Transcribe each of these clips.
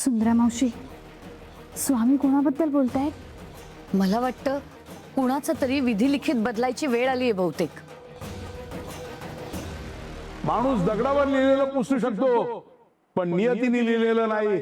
सुंदरा मावशी, स्वामी कोणाबद्दल बोलतायत? मला वाटतं कुणाचं तरी विधी लिखित बदलायची वेळ आली आहे बहुतेक. माणूस दगडावर लिहिलेलं पुसू शकतो, पण नियतीने लिहिलेलं नाही.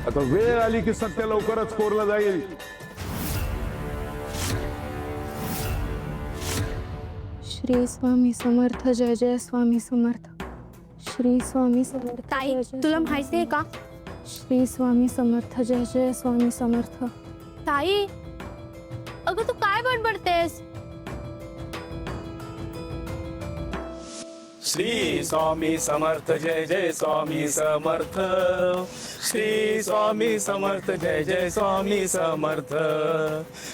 आता वेळ आली की सत्य लवकरच कोरलं जाईल. श्री स्वामी समर्थ, जय जय स्वामी समर्थ. श्री स्वामी समर्थ. ताई, तुला माहिती आहे का? श्री स्वामी समर्थ, जय जय स्वामी समर्थ. ताई, अगं तू काय बडबडतेस? श्री स्वामी समर्थ, जय जय स्वामी समर्थ. श्री स्वामी समर्थ, जय जय स्वामी समर्थ.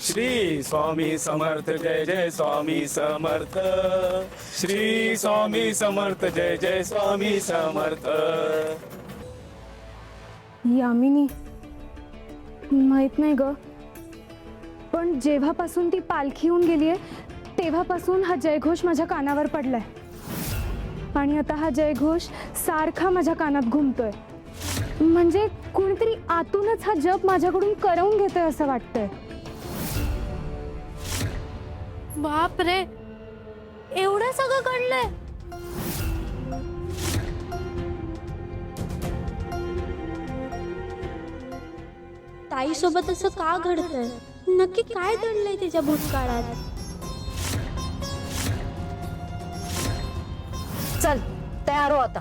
श्री स्वामी समर्थ, जय जय स्वामी समर्थ. श्री स्वामी समर्थ, जय जय स्वामी समर्थ. यामिनी, माहित नाही ग, पण जेव्हापासून ती पालखी येऊन गेलीये तेव्हापासून हा जयघोष माझ्या कानावर पडलाय आणि आता हा जयघोष सारखा माझ्या कानात घुमतोय. म्हणजे कोणीतरी आतूनच हा जप माझ्याकडून करवून घेतोय असं वाटतंय. बाप रे, एवढं सगळं घडलंय? ताई सोबत असं का घडतंय? नक्की काय घडलंय तिच्या भूतकाळात? चल तयार हो आता.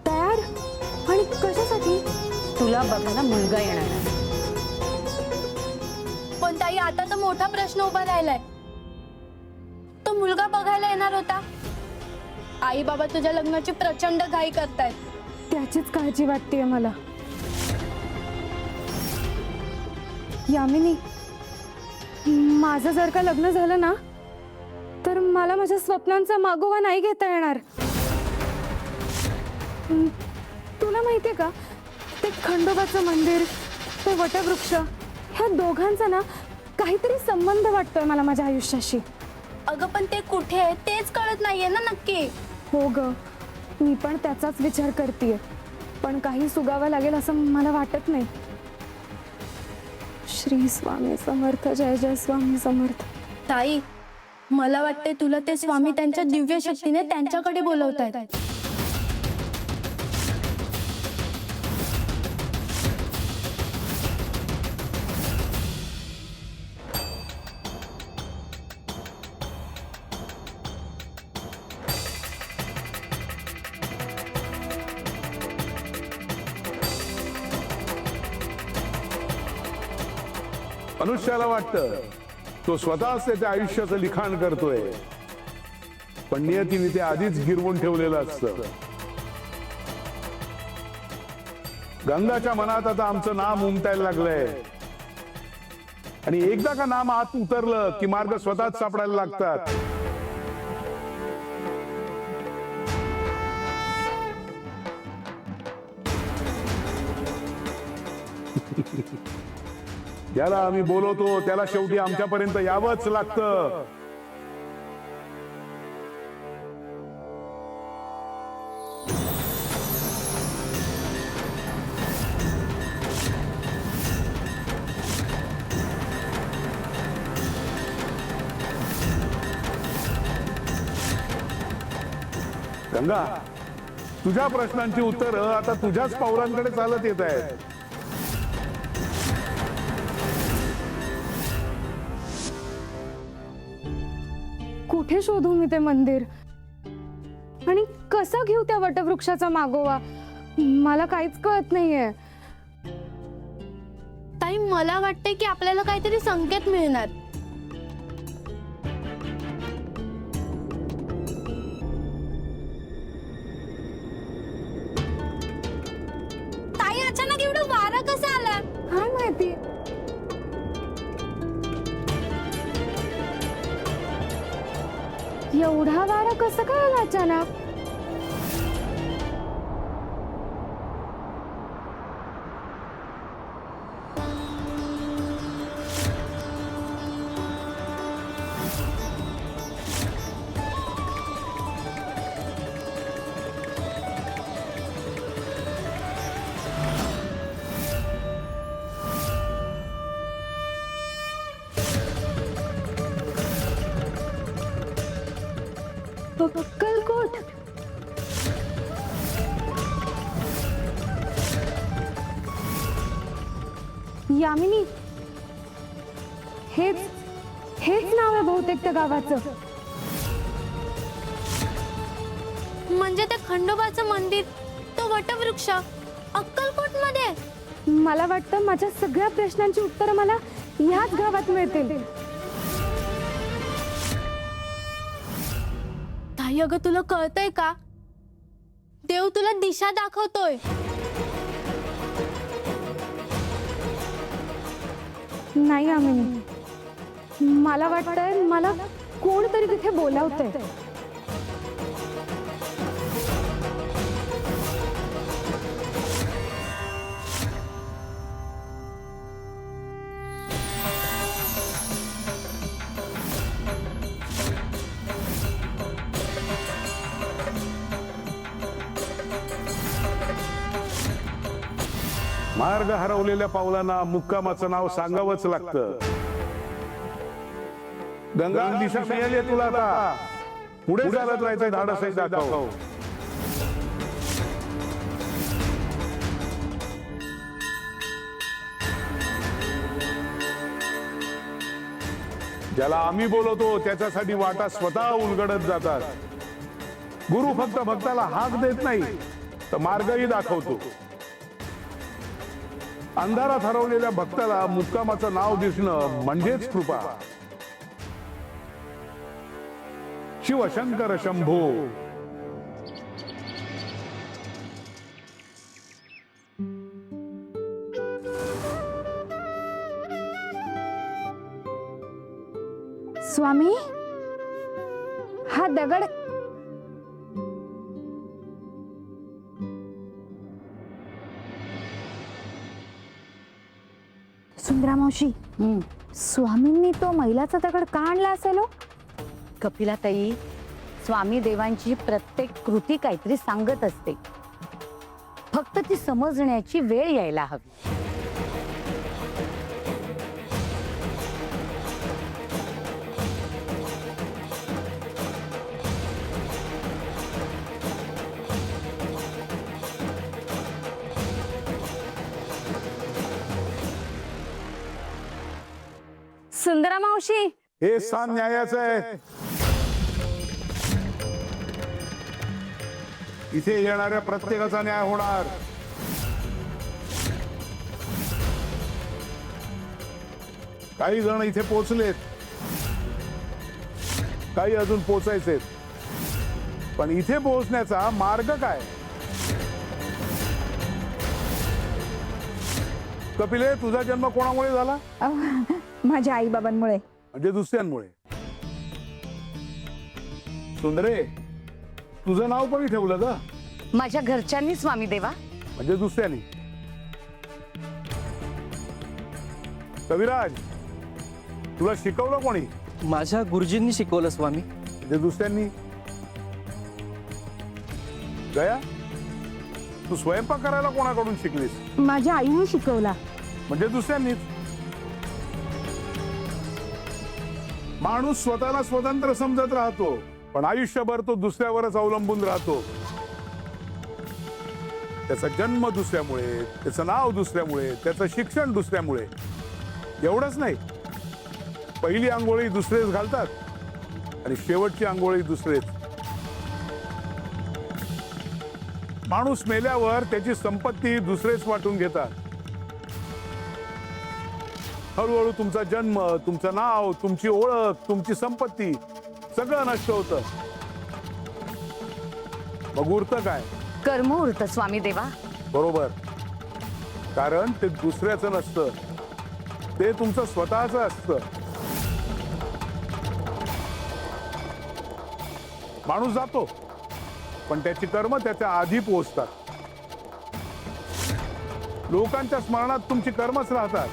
तयार? आणि कशासाठी? तुला बघायला मुलगा येणार आहे. पण ताई, आता तर मोठा प्रश्न उभा राहिलाय. तो मुलगा बघायला येणार होता. आई बाबा तुझ्या लग्नाची प्रचंड घाई करतायत. त्याचीच काळजी वाटतेय मला. यामिनी, माझं जर का लग्न झालं ना तर मला माझ्या स्वप्नांचा मागोवा नाही घेता येणार. तुला माहितीये का, ते खंडोबाचं मंदिर, ते वटवृक्ष, ह्या दोघांचा ना काहीतरी संबंध वाटतोय मला माझ्या आयुष्याशी. अगं पण ते कुठे आहे तेच कळत नाहीये ना नक्की. हो ग, मी पण त्याचाच विचार करतेय, पण काही सुगावं लागेल असं मला वाटत नाही. श्री स्वामी समर्थ, जय जय स्वामी समर्थ. ताई, मला वाटते तुला ते स्वामी त्यांच्या दिव्य शक्तीने त्यांच्याकडे बोलवतायत. मनुष्याला वाटतं तो स्वतःच त्याच्या आयुष्याचं लिखाण करतोय, पण नियतीने ते आधीच गिरवून ठेवलेलं असतं. गंगाच्या मनात आता आमचं नाम उमटायला लागलंय आणि एकदा का नाम आत उतरलं की मार्ग स्वतःच सापडायला लागतात. ज्याला आम्ही बोलवतो त्याला शेवटी आमच्यापर्यंत यावंच लागतं. गंगा, तुझ्या प्रश्नांची उत्तरं आता तुझ्याच पावलांकडे चालत येत आहेत. कुठे शोधू मी ते मंदिर आणि कसं घेऊ त्या वटवृक्षाचा मागोवा? मला काहीच कळत नाहीये. ताई, मला वाटते की आपल्याला काहीतरी संकेत मिळणार. ताई, अचानक एवढं वारा कसा आला? काय माहिती. एवढा वारा कसं काय? कसं कळलं अचानक? अक्कलकोट. यामिनी, हेच हेच नाव आहे बहुतेक त्या गावाचं. म्हणजे ते खंडोबाचं मंदिर, तो वटवृक्ष अक्कलकोट मध्ये. मला वाटतं माझ्या सगळ्या प्रश्नांची उत्तरं मला ह्याच गावात मिळतील. ताई अगं, तुला कळतंय का? देव तुला दिशा दाखवतोय. नाही यामिनी, मला वाटतंय मला कोणतरी तिथे बोलावतंय. मार्ग हरवलेल्या पावलांना मुक्कामाचं नाव सांगावंच लागतं. गंगा दिशा मिळाली तुला, आता पुढे चालत राहायचं धाडसही दाखव. ज्याला आम्ही बोलवतो त्याच्यासाठी वाटा स्वतः उलगडत जातात. गुरु फक्त भक्ताला हाक देत नाही, तर मार्गही दाखवतो. अंधारात हरवलेल्या भक्ताला मुक्कामाचं नाव दिसणं म्हणजेच कृपा. शिवशंकर शंभो. स्वामी, हा दगड सुंदरा मावशी, स्वामींनी तो मैलाचा दगड का आणला असेल हो? कपिलाताई, स्वामी देवांची प्रत्येक कृती काहीतरी सांगत असते. फक्त ती समजण्याची वेळ यायला हवी. सुंदरा मावशी, हे स्थान न्यायाचं आहे. इथे येणाऱ्या प्रत्येकाचा न्याय होणार. काही जण इथे पोहोचलेत, काही अजून पोचायचेत. पण इथे पोहोचण्याचा मार्ग काय? कपिले, तुझा जन्म कोणामुळे झाला? माझ्या आई बाबांमुळे. म्हणजे दुसऱ्यांमुळे. सुंदरे, तुझं नाव कोणी ठेवलं ग? माझ्या घरच्यांनी स्वामी देवा. म्हणजे दुसऱ्यांनी. कविराज, तुला शिकवलं कोणी? माझ्या गुरुजींनी शिकवलं स्वामी. म्हणजे दुसऱ्यांनी. गया, तू स्वयंपाक करायला कोणाकडून शिकलीस? माझ्या आईने शिकवला. म्हणजे दुसऱ्यांनीच. माणूस स्वतःला स्वतंत्र समजत राहतो, पण आयुष्यभर तो दुसऱ्यावरच अवलंबून राहतो. त्याचा जन्म दुसऱ्यामुळे, त्याचं नाव दुसऱ्यामुळे, त्याचं शिक्षण दुसऱ्यामुळे. एवढंच नाही, पहिली आंघोळी दुसरेच घालतात आणि शेवटची आंघोळी दुसरेच. माणूस मेल्यावर त्याची संपत्ती दुसरेच वाटून घेतात. हळूहळू तुमचा जन्म, तुमचं नाव, तुमची ओळख, तुमची संपत्ती सगळं नष्ट होतं. मग उरतं काय? कर्म उरतं स्वामी देवा. बरोबर. कारण ते दुसऱ्याचं नसतं, ते तुमचं स्वतःचं असतं. माणूस जातो, पण त्याची कर्म त्याच्या आधी पोहोचतात. लोकांच्या स्मरणात तुमची कर्मच राहतात.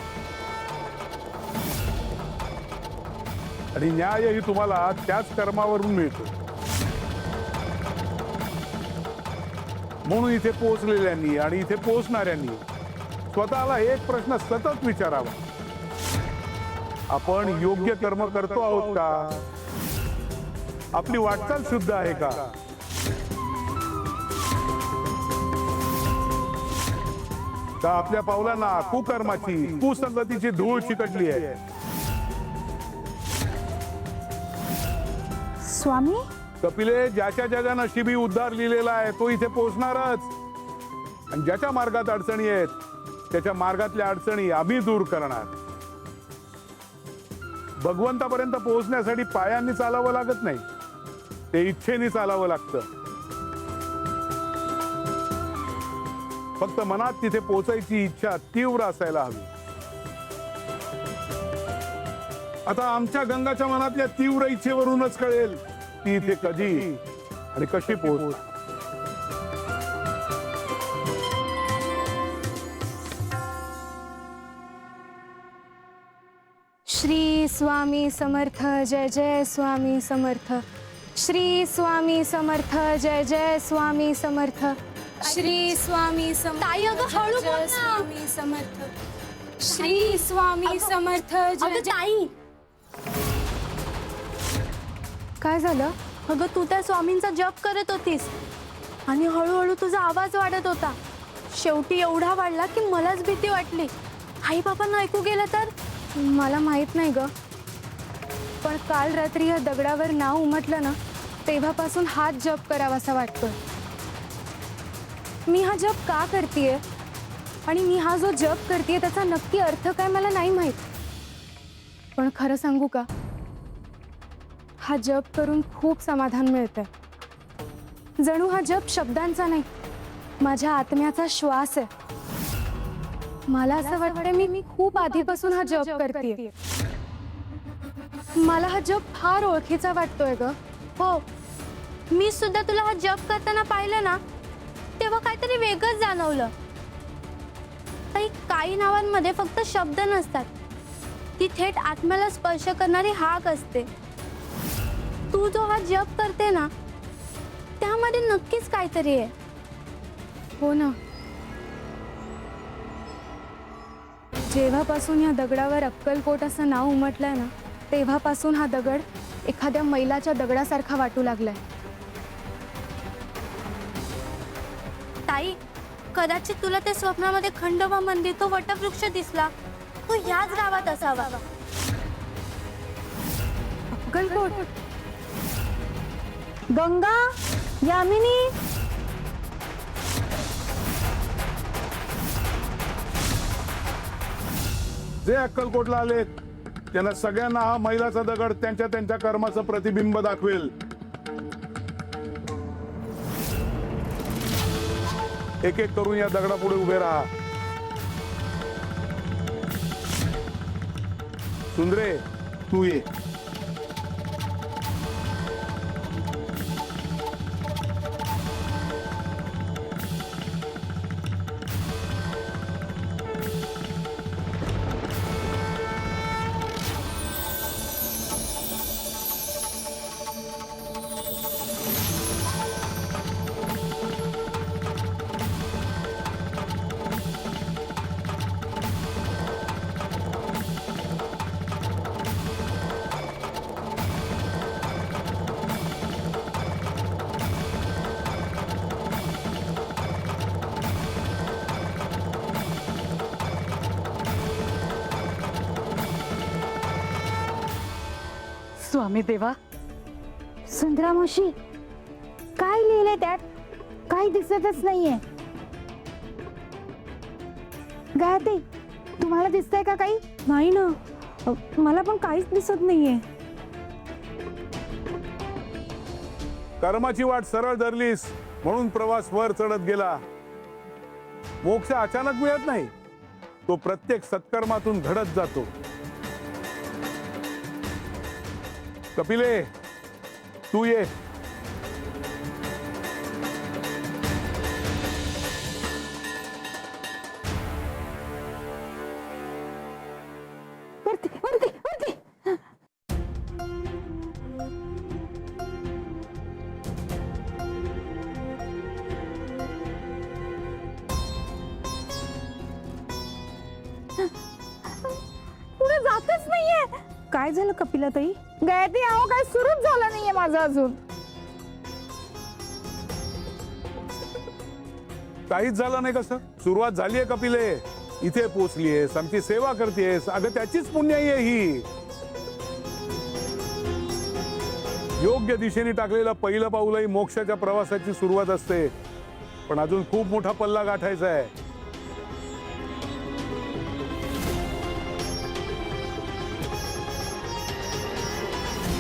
आणि न्यायही तुम्हाला त्याच कर्मावरून मिळतो. म्हणून इथे पोहोचलेल्यांनी आणि इथे पोहोचणाऱ्यांनी स्वतःला एक प्रश्न सतत विचारावा. आपण योग्य कर्म करतो आहोत का? आपली वाटचाल शुद्ध आहे का? का आपल्या पावलांना कुकर्माची कुसंगतीची धूळ चिकटली आहे? स्वामी, कपिले, ज्याच्या ज्याच्या नशिबी उद्धार लिहिलेला आहे तो इथे पोहोचणारच. आणि ज्याच्या मार्गात अडचणी आहेत त्याच्या मार्गातल्या अडचणी आम्ही दूर करणार. भगवंतापर्यंत पोहोचण्यासाठी पायांनी चालावं लागत नाही, ते इच्छेने चालावं लागतं. फक्त मनात तिथे पोहोचायची इच्छा तीव्र असायला हवी. आता आमच्या गंगाच्या मनातल्या तीव्र इच्छेवरूनच कळेल ती इथे कधी आणि कशी पोहोच. श्री स्वामी समर्थ, जय जय स्वामी समर्थ. श्री स्वामी समर्थ, जय जय स्वामी समर्थ. श्री स्वामी समर्थ, ताई, अगं हळू बोल ना. स्वामी समर्थ. श्री स्वामी समर्थ, जय अगं जय. ताई, काय झालं? अगं तू त्या स्वामींचा जप करत होतीस आणि हळूहळू तुझा आवाज वाढत होता. शेवटी एवढा वाढला की मलाच भीती वाटली. आई बाबांना ऐकू गेलं तर? मला माहित नाही ग, पण काल रात्री या दगडावर नाव उमटलं ना, तेव्हापासून हाच जप करावासा वाटतोय. मी हा जप का करतेय आणि मी हा जो जप करतेय त्याचा नक्की अर्थ काय मला नाही माहित. पण खरं सांगू का, हा जप करून खूप समाधान मिळतंय. जणू हा जप शब्दांचा नाही, माझ्या आत्म्याचा श्वास आहे. मला असं वाटतंय मी खूप आधीपासून हा जप करतेय. मला हा जप फार ओळखीचा वाटतोय ग. हो, मी सुद्धा तुला हा जप करताना पाहिलं ना, तेव्हा काहीतरी वेगळंच जाणवलं. काही नावांमध्ये फक्त शब्द नसतात, ती थेट आत्म्याला स्पर्श करणारी हाक असते. तू जो हा जप करते ना, त्यामध्ये नक्कीच काहीतरी आहे. हो ना. जेव्हापासून या दगडावर अक्कलकोट असं नाव उमटलंय ना, तेव्हापासून हा दगड एखाद्या मैलाच्या दगडासारखा वाटू लागलाय. ताई, कदाचित तुला ते स्वप्नामध्ये खंडोबा मंदिर, तो वटवृक्ष दिसला. तो ह्याच गावात असावा. अक्कलकोट. गंगा, यामिनी, जे अक्कलकोटला आलेत त्यांना सगळ्यांना हा मैलाचा दगड त्यांच्या त्यांच्या कर्माचं प्रतिबिंब दाखवेल. एक एक करून या दगडापुढे उभे राहा. सुंदरे, तू ये. स्वामी देवा. सुंदरामावशी, काय लिहिलंय त्यात? काही दिसतच नाहीये. गायत्री, तुम्हाला दिसतंय का काही? नाही ना, मला पण काहीच दिसत नाहीये. कर्माची वाट सरळ धरलीस म्हणून प्रवास वर चढत गेला. मोक्ष अचानक मिळत नाही, तो प्रत्येक सत्कर्मातून घडत जातो. कपिले, तू ये. वरती वरती वरती. पुढे जातच नाहीये. काय काय झालं कपिलाताई? गायत्री अहो काय सुरूच झालं नाहीये माझं अजून. काहीच झालं नाही कसं? सुरुवात झालीये कपिले, इथे पोचलीयस, आमची सेवा करतेस. अगं त्याचीच पुण्याई आहे ही. योग्य दिशेने टाकलेलं पहिलं पाऊलही मोक्षाच्या प्रवासाची सुरुवात असते. पण अजून खूप मोठा पल्ला गाठायचा आहे.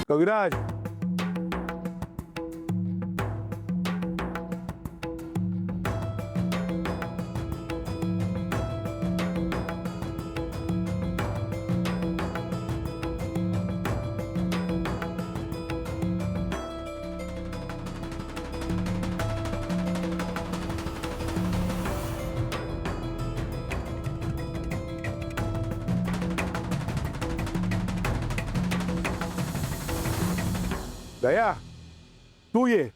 कविराज, दया, तू ये.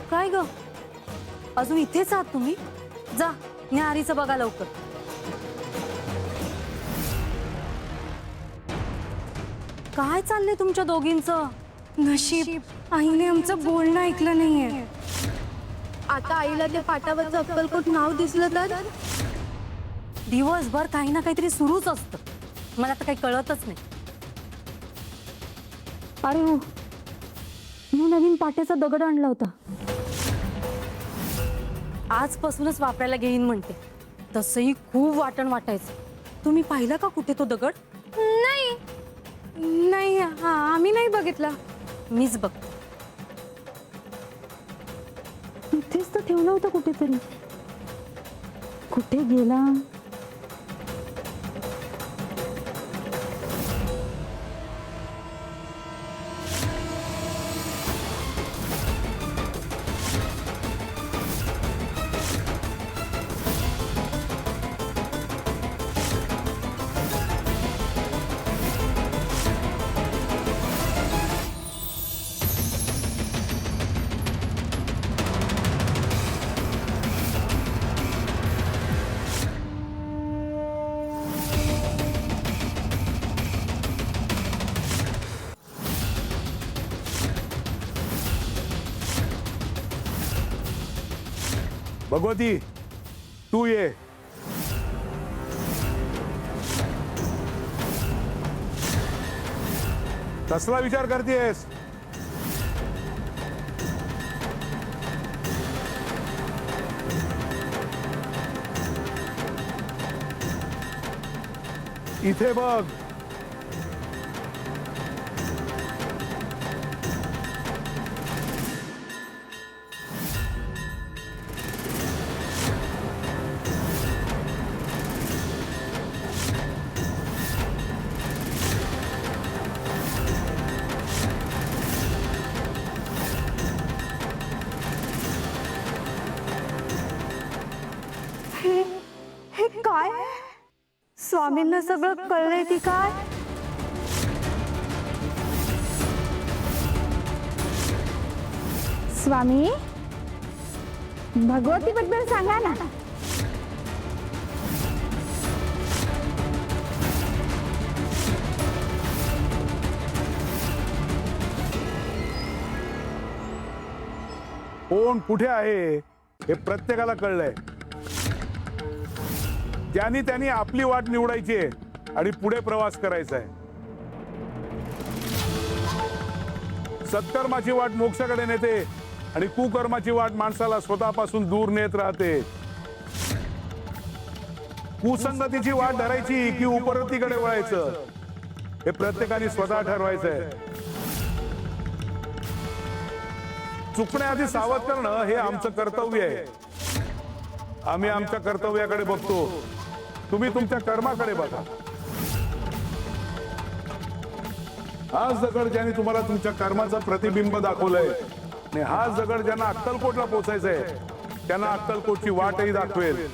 काय ग, अजून इथेच आहात तुम्ही? जा न्याहारीचं बघा लवकर. काय चाललंय तुमच्या दोघींचं? नशीब आईने आमचं बोलणं ऐकलं नाहीये. आता आईला ते पाटावरचं अक्कलकोट नाव दिसलं तर दिवसभर काही ना काहीतरी सुरूच असतं. मला तर काही कळतच नाही. अरे हो, मी नवीन पाट्याचा दगड आणला होता. आजपासूनच वापरायला घेईन म्हणते. तसंही खूप वाटण वाटायचं. तुम्ही पाहिला का कुठे तो दगड? नाही, हा आम्ही नाही बघितला. मीच बघते. इथेच तर ठेवला होता कुठेतरी. कुठे गेला? भगवती, तू ये. कसला विचार करतेस? इथे बघ. हे काय? स्वामींना सगळं कळलंय की काय? स्वामी, भगवती बद्दल सांगा ना. कोण कुठे आहे हे प्रत्येकाला कळलंय. त्यांनी आपली वाट निवडायची आहे आणि पुढे प्रवास करायचा आहे. सत्कर्माची वाट मोक्षाकडे नेते आणि कुकर्माची वाट माणसाला स्वतःपासून दूर नेत राहते. कुसंगतीची वाट धरायची की उपरतीकडे वळायचं हे प्रत्येकाने स्वतः ठरवायचंय. चुकण्याआधी सावध करणं हे आमचं कर्तव्य आहे. आम्ही आमच्या कर्तव्याकडे बघतो, तुम्ही तुमच्या कर्माकडे बघा. हाच दगड ज्याने तुम्हाला तुमच्या कर्माचं प्रतिबिंब दाखवलंय आणि हाच दगड ज्यांना अक्कलकोटला पोचायचंय त्यांना अक्कलकोटची वाटही दाखवेल.